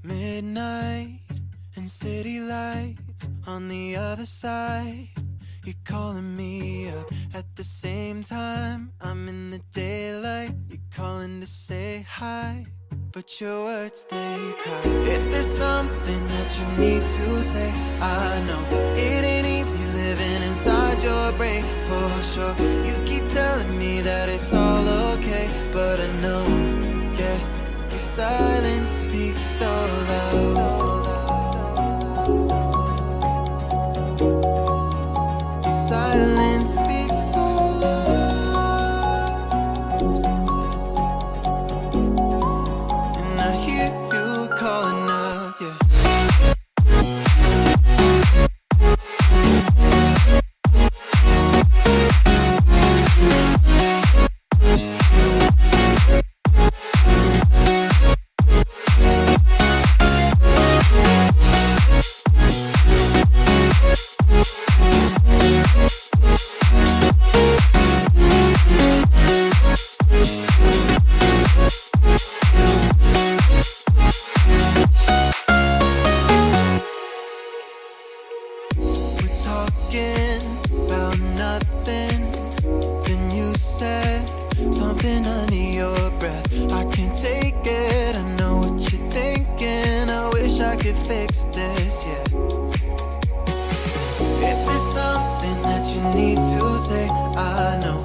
Midnight and city lights on the other side. You're calling me up at the same time. I'm in the daylight. You're calling to say hi, but your words they cry. If there's something that you need to say, I know it ain't easy living inside your brain for sure. You keep telling me that it's all okay, but I know, yeah, your silence speaks so loud. Your silence speaks so loud, and I hear you calling out, yeah. Talking about nothing. Then you said something under your breath. I can't take it, I know what you're thinking. I wish I could fix this, yeah. If there's something that you need to say, I know